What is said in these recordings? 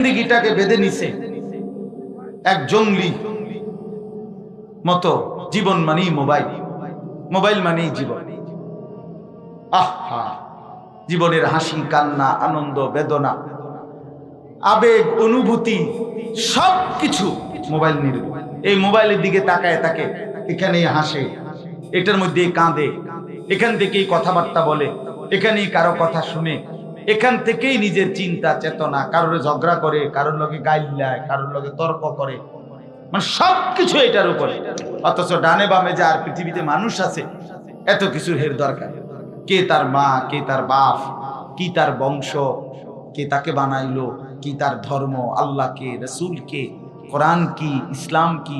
জিন্দেগিটাকে বেঁধে নিছে এক জঙ্গলি মতো। জীবন মানেই মোবাইল, মোবাইল মানেই জীবন। আহা, জীবনের হাসি কান্না আনন্দ বেদনা আবেগ অনুভূতি সবকিছু মোবাইল নির্ভর। এই মোবাইলের দিকে তাকায় থাকে, এখানেই হাসে, এটার মধ্যে কাঁদে, এখান থেকেই কথাবার্তা বলে, এখানেই কারো কথা শুনে, এখান থেকেই নিজের চিন্তা চেতনা, কারোর ঝগড়া করে, কারোর লগে গাইল দেয়, কারোর লগে তর্ক করে, মানে সবকিছু এটার উপরে। অথচ ডানে বামে যে আর পৃথিবীতে মানুষ আছে, এত কিছুর হের দরকার। কে তার মা, কে তার বাপ, কি তার বংশ, কে তাকে বানাইলো, কি তার ধর্ম, আল্লাহ কে, রসুল কে, কোরআন কি, ইসলাম কি,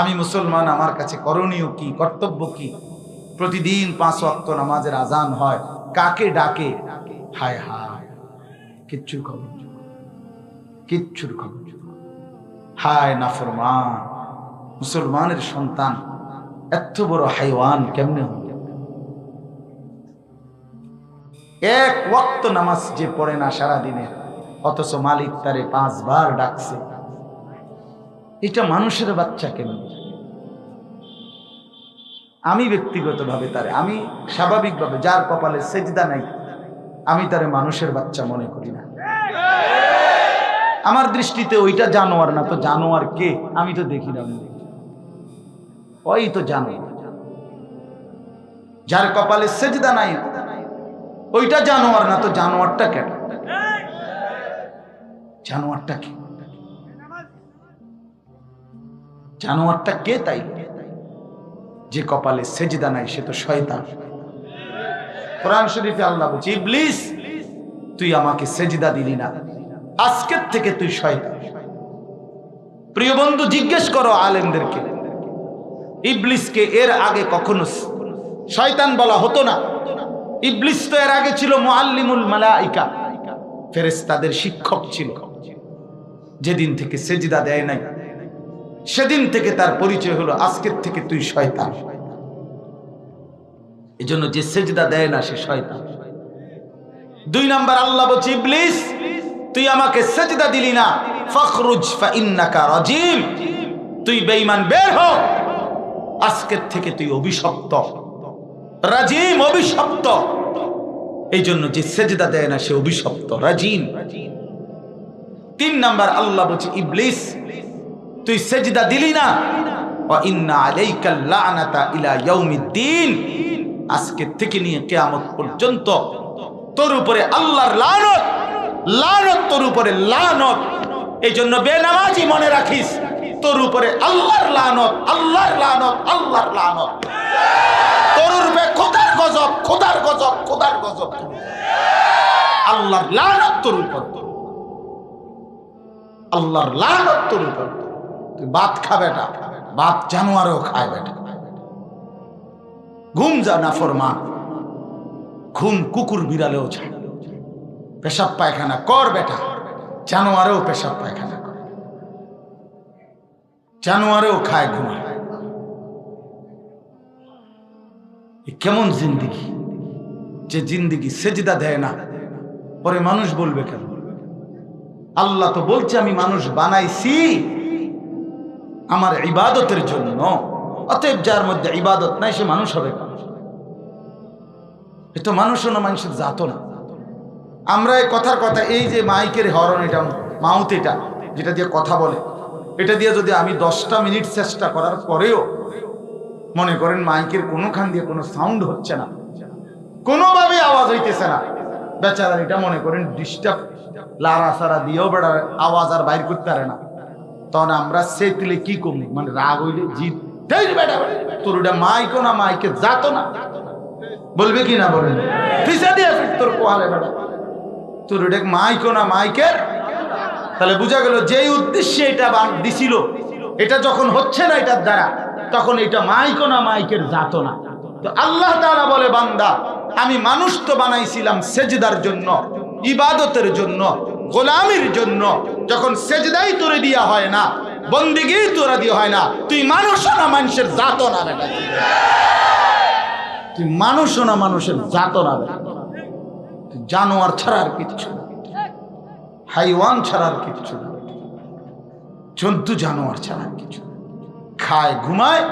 আমি মুসলমান, আমার কাছে করণীয় কি, কর্তব্য কি। প্রতিদিন 5 ওয়াক্ত নামাজের আজান হয়, কাকে ডাকে, হায় হায়, কিচ্ছুর খবর, কিচ্ছুর খবর। হায় নাফরমান মুসলমানের সন্তান এত বড় হাইওয়ান কেমনে হল? এক ওয়াক্ত নামাজ যে পড়ে না সারাদিনে, অথচ মালিক তারে 5 বার ডাকছে। এটা মানুষের বাচ্চা কেন? আমি ব্যক্তিগতভাবে তারে, আমি স্বাভাবিকভাবে যার কপালে সেজদা নাই, আমি তারে মানুষের বাচ্চা মনে করি না। আমার দৃষ্টিতে ওইটা জানোয়ার না তো জানোয়ার কে? আমি তো দেখি না, ওই তো জানোয়ার। যার কপালে সেজদা নাই ওইটা জানোয়ার না তো জানোয়ারটা কেন? জানোয়ারটা কে? জানোয়ারটা কে? তাই যে কপালে সেজদা নাই সে তো শয়তান। কোরআন শরীফে আল্লাহ বলছে, ইবলিস তুই আমাকে সেজদা দিলি না, আজকের থেকে তুই শয়তান। প্রিয় বন্ধু, জিজ্ঞেস করো আলেমদেরকে, ইবলিসকে এর আগে কখনো শয়তান বলা হতো না। ইবলিস তো এর আগে ছিল মুআল্লিমুল মালাইকা, ফেরেশতাদের শিক্ষক ছিল। যেদিন থেকে সেজদা দেয় নাই সেদিন থেকে তার পরিচয় হলো আজকের থেকে তুই শয়তান। এজন্য যে সেজদা দেয় না সে শয়তান। 2 নাম্বার আল্লাহ বলছে, ইবলিস তুই আমাকে সেজদা দিলি না, ফাখরুজ ফাইন্নাকা রাজিম, তুই বেঈমান, বের হ, আজকের থেকে তুই অভিশপ্ত। রাজিম অভিশপ্ত, এই জন্য যে সেজদা দেয় না সে অভিশপ্ত, রাজিম। 3 নাম্বার আল্লাহ বলছে, ইবলিস তুই সেজদা দিলি না, ওয়া ইন্না আলাইকাল লা'নাতা ইলা ইয়াউমিদ্দিন, আজকে থেকে নিয়ে কিয়ামত পর্যন্ত তোর উপরে আল্লাহর লানত, লানত তোর উপরে লানত। এই জন্য বেনামাজি মনে রাখিস, তোর উপরে আল্লাহর লানত, আল্লাহর লানত, আল্লাহর লানত। তোর উপরে খোদার গজব, খোদার গজব, খোদার গজব, আল্লাহর লানত তোর উপর, আল্লাহর লানত তোর উপর। তুই ভাত খা বেটা, ভাত জানোয়ারও খায় বেটা। ঘুম যা নাফরমান, ঘুম কুকুর বিড়ালেও যায়। পেশাব পায়খানা কর বেটা, জানোয়ারেও পেশাব পায়খানা করে, জানোয়ারেও খায় ঘুমায়। কেমন জিন্দিগি? যে জিন্দিগি সেজদা দেয় না, পরে মানুষ বলবে কেন? আল্লাহ তো বলছে আমি মানুষ বানাইছি আমার ইবাদতের জন্য, অতএব যার মধ্যে ইবাদত নাই সে মানুষ হবে কেন? এ তো মানুষও না, মানুষের জাতও না। আমরা এই কথার কথা, এই যে মাইকের হরন, এটা মাউথ, এটা যেটা দিয়ে কথা বলে, এটা দিয়ে যদি আমি 10টা মিনিট চেষ্টা করার পরেও মনে করেন মাইকের কোনোখান দিয়ে কোনো সাউন্ড হচ্ছে না, কোনোভাবে আওয়াজ হইতেছে না, বেচারা এটা মনে করেন ডিস্টার্ব, লারা সারা দিয়েও বেড়া আওয়াজ আর বাইর করতে পারে না, তখন আমরা সেতলে কি কমি, মানে রাগ হইলে জিত, তোর ওটা মাইকও না, মাইকে যাতো না, বলবে কি না বলেন? পিছা দিয়ে তোর কোয়ালে বেড়া, তোর ওটা মাইকও না, মাইকের। তাহলে বোঝা গেল যেই উদ্দেশ্যে এটা দিছিল, এটা যখন হচ্ছে না এটার দ্বারা, তখন এটা মাইকও না, মাইকের যাতো না। তো আল্লাহ তাআলা বলে, বান্দা আমি মানুষ তো বানাইছিলাম সেজদার জন্য, ইবাদতের জন্য, গোলামির জন্য। যখন সেজদাই তোরে দিয়া হয় না, বন্দেগী তোরা দিয়ে হয় না, তুই মানুষও না, মানুষের জাতও না বেটা, তুই মানুষও না, মানুষের জাতও না বেটা, তুই জানোয়ার ছাড়া আর কিচ্ছু না। হাইওয়ান ছাড়ার কিচ্ছু না, জন্তু জানোয়ার ছাড়ার কিছু। খায়, ঘুমায়,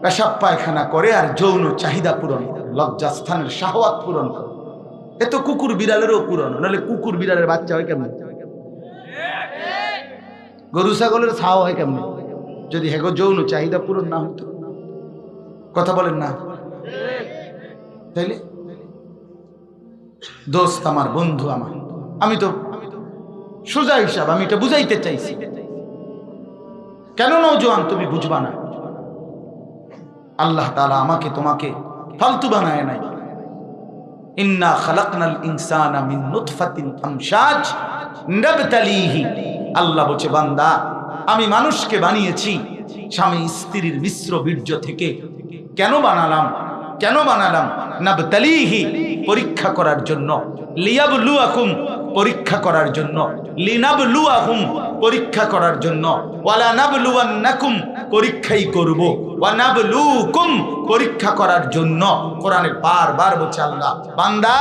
পেশাব পায়খানা করে আর যৌন চাহিদা পূরণ করে, লজ্জাস্থানের শাহওয়াত পূরণ করে। এ তো কুকুর বিড়ালেরও পূরণ, নাহলে কুকুর বিড়ালের বাচ্চা হয় কেমন? গরু ছাগলের ছাও হয় কেমন যদি হেগো যৌন চাহিদা পূরণ না হতো? কথা বলেন না? তাইলে দোস্ত আমার, বন্ধু আমার, আমি তো সোজা হিসাব, আমি এটা বুঝাইতে চাইছি। কেন নওজোয়ান তুমি বুঝবা না? আল্লাহ তাআলা আমাকে তোমাকে ফালতু বানায় নাই। ইন্না খালাকনাল ইনসানা মিন নুতফাতিন আমশাজ নাবতালিহি। আল্লাহ বলছে, বান্দা, আমি মানুষকে বানিয়েছি স্বামী স্ত্রীর মিশ্র বীর্য থেকে। কেন বানালাম? কেন বানালাম? নাবতালিহি, পরীক্ষা করার জন্য। লিয়াবলুয়াকুম, পরীক্ষা করার জন্য। লিনাবলুয়াহুম, পরীক্ষা করার জন্য। ওয়ালা নাবলুয়ান্নাকুম, পরীক্ষাই করব। ওয়া নাবলুকুম, পরীক্ষা করার জন্য। কোরআনে বারবার বলছে আল্লাহ, বান্দা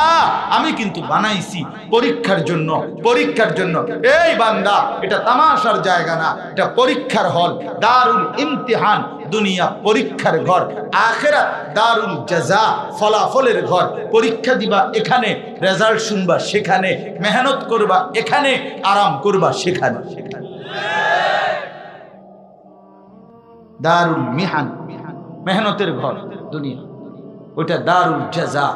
আমি কিন্তু বানাইছি পরীক্ষার জন্য, পরীক্ষার জন্য। এই বান্দা, এটা তামাশার জায়গা না, এটা পরীক্ষার হল, দারুল ইমতিহান। দুনিয়া পরীক্ষার ঘর, আখিরাত দারুল জাযা, ফলাফলের ঘর। পরীক্ষা দিবা এখানে, রেজাল্ট শুনবা সেখানে, মেহনত করবা এখানে, আরাম করবা সেখানে। দারুল মিহান, মেহনতের ঘর দুনিয়া, ওইটা দারুল জাযা।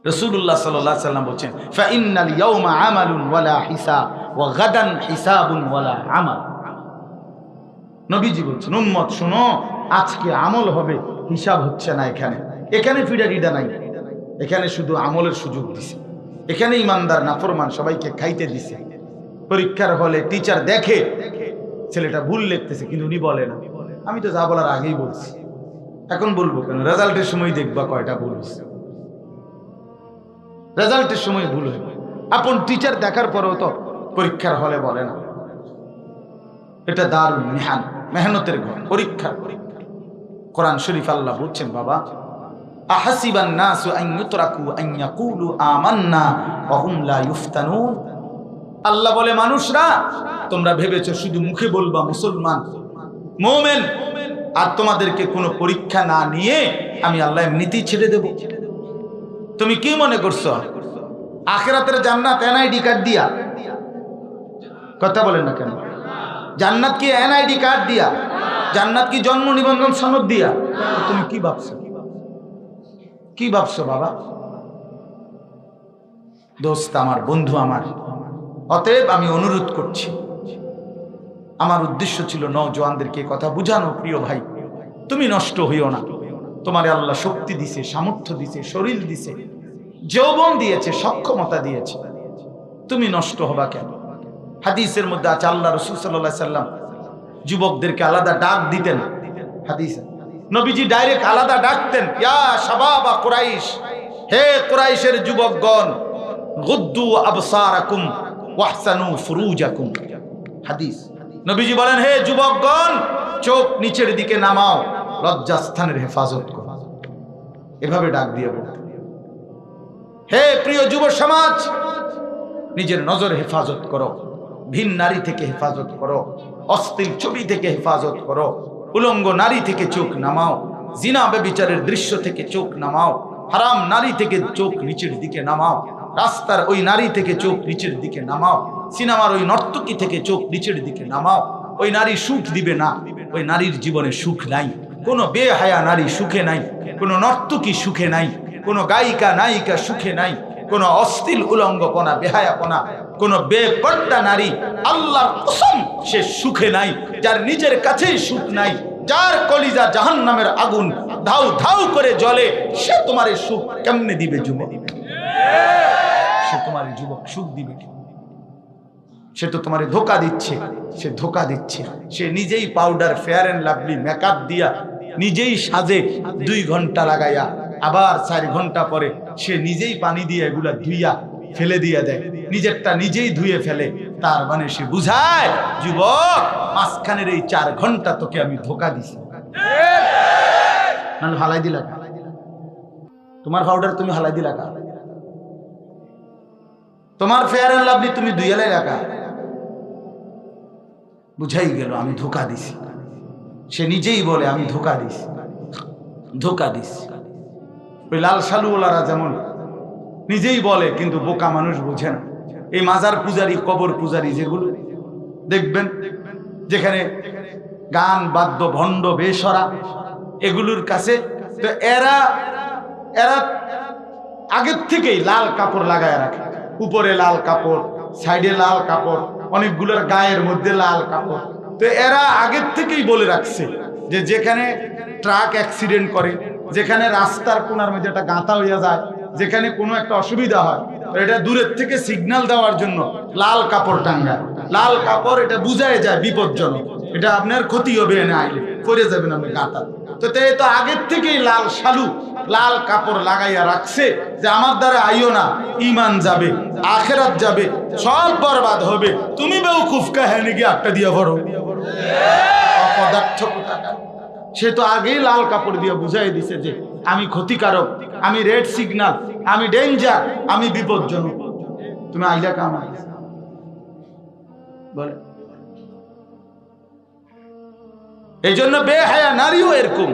রাসূলুল্লাহ সাল্লাল্লাহু আলাইহি ওয়াসাল্লাম বলেন, ফাইন্নাল ইয়াওমা আমালুন ওয়ালা হিসাব ওয়া গাদান হিসাবুন ওয়ালা আমাল। নবীজি বলছেন, উম্মত শুনো, আজকে আমল হবে, হিসাব হচ্ছে না। এখানে এখানে ফিডারিডা নাই, এখানে শুধু আমলের সুযোগ দিছে। এখানে ইমানদার নাফরমান সবাইকে খাইতে দিছে। পরীক্ষার হলে টিচার দেখে ছেলেটা ভুল লিখতেছে, কিন্তু উনি বলে না, আমি তো যা বলার আগেই বলছি, এখন বলবো কেন? রেজাল্টের সময় দেখবা কয়টা ভুল হয়েছে। রেজাল্টের সময় ভুল হয়, আপন টিচার দেখার পরেও তো পরীক্ষার হলে বলে না। এটা দারুল মিহান, মেহনতের ঘর, পরীক্ষা। কোরআন শরীফ আল্লাহ বলছেন, বাবা, আহাসিবান নাসু আন ইউতরাকু আন ইয়াকুলু আমান্না ওয়া হুম লা ইফতানুন। আল্লাহ বলে, মানুষরা তোমরা ভেবেছো শুধু মুখে বলবা মুসলমান, মুমিন, আর তোমাদেরকে কোনো পরীক্ষা না নিয়ে আমি আল্লাহ এমনিতেই ছেড়ে দেব? তুমি কি মনে করছো আখিরাতের জান্নাত এনআইডি কার্ড দিয়া? কথা বলেন না কেন? জান্নাত কি এনআইডি কার্ড দিয়া? জান্নাত কি জন্ম নিবন্ধন সনদ দিয়া? তুমি কি ভাবছো? কি ভাবছো বাবা? দোস্ত আমার, বন্ধু আমার, অতএব আমি অনুরোধ করছি, আমার উদ্দেশ্য ছিল নওজোয়ানদেরকে কথা বুঝানো। প্রিয় ভাই, তুমি নষ্ট হইও না। তোমারে আল্লাহ শক্তি দিছে, সামর্থ্য দিছে, শরীর দিছে, যৌবন দিয়েছে, সক্ষমতা দিয়েছে, তুমি নষ্ট হবা কেন? হাদিসের মধ্যে আছে, আল্লাহ রাসূল সাল্লাল্লাহু আলাইহি সাল্লাম যুবকদেরকে আলাদা ডাক দিতেন। হাদিসে নবীজি ডাইরেক্ট আলাদা ডাকতেন, ইয়া শাবাবা কুরাইশ, হে কুরাইশের যুবকগণ, গুদ্দু আবসারাকুম ওয়াহসানু ফুরুজাকুম। হাদিস নবীজি বলেন, হে যুবকগণ, চোখ নিচের দিকে নামাও, লজ্জাস্থানের হেফাজত করো। এভাবে ডাক দিয়ে বলতেন। হে প্রিয় যুব সমাজ, নিজের নজর হেফাজত করো, ভিন নারী থেকে হেফাজত করো, অশ্লীল ছবি থেকে হেফাজত করো, উলঙ্গ নারী থেকে চোখ নামাও, জিনা ব্যভিচারের দৃশ্য থেকে চোখ নামাও, হারাম নারী থেকে চোখ নিচের দিকে নামাও, রাস্তার ওই নারী থেকে চোখ নিচের দিকে নামাও, সিনেমার ওই নর্তকী থেকে চোখ নিচের দিকে নামাও। ওই নারী সুখ দিবে না, ওই নারীর জীবনে সুখ নাই। কোনো বেহায়া নারী সুখে নাই, কোনো নর্তকী সুখে নাই, কোনো গায়িকা নায়িকা সুখে নাই, কোনো অশ্লীল উলঙ্গপনা, বেহায়াপনা, কোনো বেপর্দা নারী, আল্লাহর কসম, সে সুখে নাই। যার নিজের কাছেই সুখ নাই, যার কলিজা জাহান্নামের আগুন ধাউ ধাউ করে জ্বলে, সে তোমার সুখ কেমনে দিবে? যুবক, সে তোমার যুবক সুখ দিবে? সে তো তোমার ধোকা দিচ্ছে, সে ধোকা দিচ্ছে। সে নিজেই powder, Fair and Lovely, makeup দিয়া নিজেই সাজে 2 ঘন্টা লাগাইয়া, আবার 4 ঘন্টা পরে সে নিজেই পানি দিয়ে এগুলা ধুইয়া ফেলে দিয়া দেয়, নিজেরটা নিজেই ধুয়ে ফেলে। তার মানে সে বুঝায়, যুবক, মাঝখানের এই 4 ঘন্টা তোকে আমি ধোকা দিছি। না হালাই দিলা, তোমার পাউডার তুমি হালাই দিলা। তোমার ফেয়ার এন্ড লাভলি তুমি 2 টাকা। বুঝাই গেল আমি ধোকা দিছি। সে নিজেই বলে আমি ধোকা দিছি, ধোকা দিছি। ওই লাল শালুওয়ালারা যেমন নিজেই বলে, কিন্তু বোকা মানুষ বোঝে না। এই মাজার পূজারি, কবর পূজারি যেগুলো দেখবেন, যেখানে গান বাদ্য ভণ্ড বেসরা এগুলোর কাছে, তো এরা আগের থেকেই লাল কাপড় লাগায় রাখে। উপরে লাল কাপড়, সাইডে লাল কাপড়, অনেকগুলোর গায়ের মধ্যে লাল কাপড়। তো এরা আগের থেকেই বলে রাখছে যে যেখানে ট্রাক অ্যাক্সিডেন্ট করে, যেখানে রাস্তার কোনার মধ্যে একটা গাঁথা হইয়া যায়, যেখানে কোনো একটা অসুবিধা হয়, তো এটা দূরের থেকে সিগন্যাল দেওয়ার জন্য লাল কাপড় টাঙ্গায়। লাল কাপড় এটা বুঝায় যায় বিপজ্জনক, এটা আপনার ক্ষতি হবে, না আইলে পড়ে যাবেন আপনি গাঁথা। তো তো আগের থেকেই লাল শালু, লাল কাপড় লাগাইয়া রাখছে যে আমার দ্বারা আইও না, ইমান যাবে, আখেরাত যাবে, সব বরবাদ হবে। তুমি বেউকুফ কাহিনী গিয়ে একটা দিয়ে ভরো অপদার্থ কোথাকার। সে তো আগেই লাল কাপড় দিয়ে বুঝাই দিছে যে আমি ক্ষতিকারক, আমি রেড সিগন্যাল, আমি ডেঞ্জার, আমি বিপজ্জনক। তুমি আইলা কামা বলে। এই জন্য বেহায়া নারীও এরকম,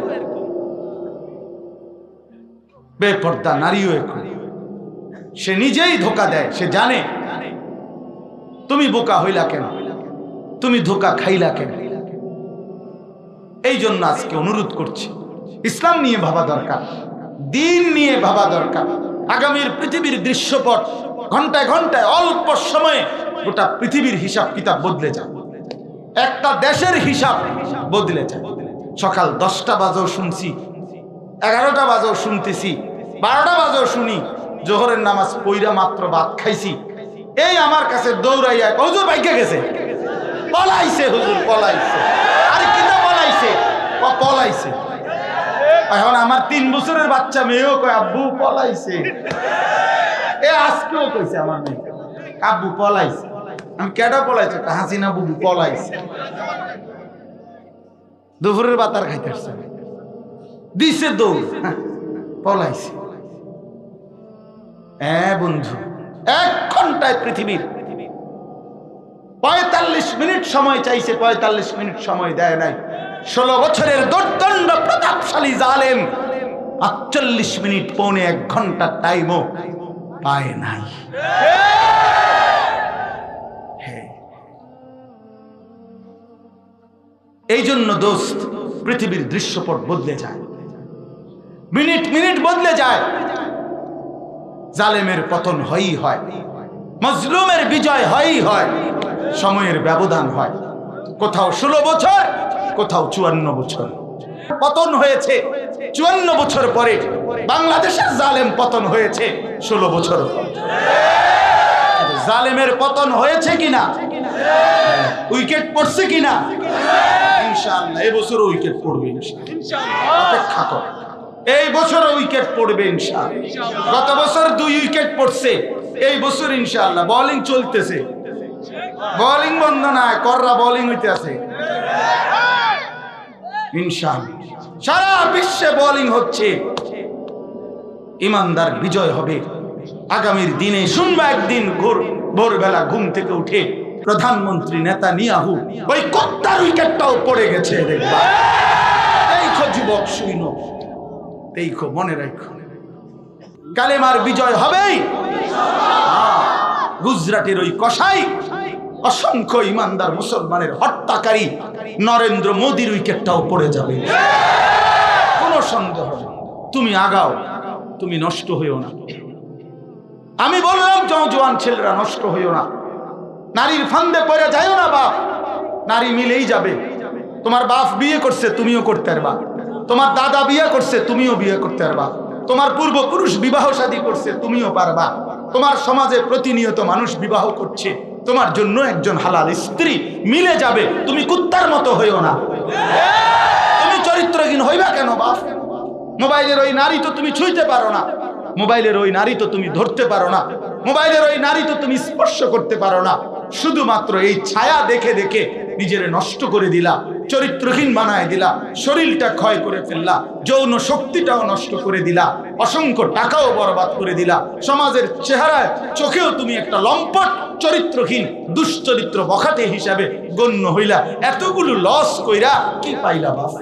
বেপর্দা নারীও এরকম। সে নিজেই ধোকা দেয়, সে জানে। তুমি বোকা হইলা কেন, তুমি ধোকা খাইলা কেন? এই জন্য আজকে অনুরোধ করছি, ইসলাম নিয়ে ভাবা দরকার, দিন নিয়ে ভাবা দরকার। আগামীর পৃথিবীর দৃশ্যপট ঘন্টায় ঘন্টায়, অল্প সময়ে গোটা পৃথিবীর হিসাব কিতাব বদলে যায়, একটা দেশের হিসাব বদলে যায়। সকাল 10টা বাজেও শুনছি, 11টা বাজেও শুনতেছি, 12টা বাজেও শুনি, জোহরের নামাজ পইরা মাত্র ভাত খাইছি, এই আমার কাছে দৌড়াইয়া হুজুর বাইকে গেছে, পলাইছে, হুজুর পলাইছে। আরে কিতা পলাইছে? পলাইছে। এখন আমার 3 বছরের বাচ্চা মেয়েও কয় আব্বু পলাইছে। এ আজকেও কইছে আমার মেয়ে, আব্বু পলাইছে। আমি কেডা পলাইছে? হাসিনা বুবু পলাইছে। দুপুরের বাতার খাইতে আসছে, দিছে দৌড়, পলাইছে। বন্ধু, 1 ঘন্টায় পৃথিবীর 45 মিনিট সময় চাইছে, 45 মিনিট সময় দেয় নাই। 16 বছরের দুর্দণ্ড প্রতাপশালী জালেম 48 মিনিট, পৌনে 1 ঘন্টা টাইমও পায় নাই। এই জন্য দোস্ত, পৃথিবীর দৃশ্যপট বদলে যায়, মিনিট মিনিট বদলে যায়। জালেমের পতন হয়ই হয়, মজলুমের বিজয় হয়ই হয়, সময়ের ব্যবধান হয়। কোথাও 16 বছর, কোথাও 54 বছর পতন হয়েছে। 54 বছর পরে বাংলাদেশের জালেম পতন হয়েছে 16 বছর। জালেমের পতন হয়েছে কিনা, উইকেট পড়ছে কিনা? ইনশাআল্লাহ এই বছর উইকেট পড়বে, ইনশাআল্লাহ অপেক্ষা কর, এই বছর উইকেট পড়বে ইনশাআল্লাহ। গত বছর 2 উইকেট পড়ছে, এই বছর ইনশাআল্লাহ। বোলিং চলতেছে, বোলিং বন্ধ নাই, কররা বোলিং হইতে আছে ইনশাআল্লাহ। সারা বিশ্বে বোলিং হচ্ছে, ইমানদার বিজয় হবে। আগামীর দিনে শুনবা একদিন ভোরবেলা ঘুম থেকে উঠে প্রধানমন্ত্রী নেতানিয়াহু ওই কুত্তার উইকেটটাও পড়ে গেছে, দেখবা। দেখো যুবক, শুইনো, দেখো, মনে রাখো, কালেমার বিজয় হবেই। গুজরাটের ওই কসাই অসংখ্য ইমানদার মুসলমানের হত্যাকারী নরেন্দ্র মোদীর উইকেটটাও পড়ে যাবে, কোনো সন্দেহ নেই। তুমি আগাও, তুমি নষ্ট হইও না। আমি বললাম জওয়ান ছেলেরা নষ্ট হইও না, নারীর ফান্দে পড়ে যাইও না। বাপ নারী মিলেই যাবে। তোমার বাপ বিয়ে করছে, তুমিও করতে পারবা। তোমার দাদা বিয়ে করছে, তুমিও বিয়ে করতে পারবা। তোমার পূর্বপুরুষ বিবাহ শাদী করছে, তুমিও পারবা। তোমার সমাজে প্রতিনিয়ত মানুষ বিবাহ করছে, তোমার জন্য একজন হালাল স্ত্রী মিলে যাবে। তুমি কুত্তার মতো হইও না। তুমি চরিত্রহীন হইবা কেন বাপ? মোবাইলের ওই নারী তো তুমি ছুঁইতে পারো না, মোবাইলের ওই নারী তো তুমি ধরতে পারো না, মোবাইলের ওই নারী তো তুমি স্পর্শ করতে পারো না। শুধুমাত্র এই ছায়া দেখে দেখে নিজের নষ্ট করে দিলা। চরিত্রহীন বানায় দিলা, শরীরটা ক্ষয় করে ফেললা, যৌন শক্তিটাও নষ্ট করে দিলা, অসংখ্য টাকাও বরবাদ করে দিলা, সমাজের চেহারায় চোখেও তুমি একটা লম্পট চরিত্রহীন দুশ্চরিত্র বখাটে হিসাবে গণ্য হইলা। এতগুলো লস কইরা কি পাইলা বাবা?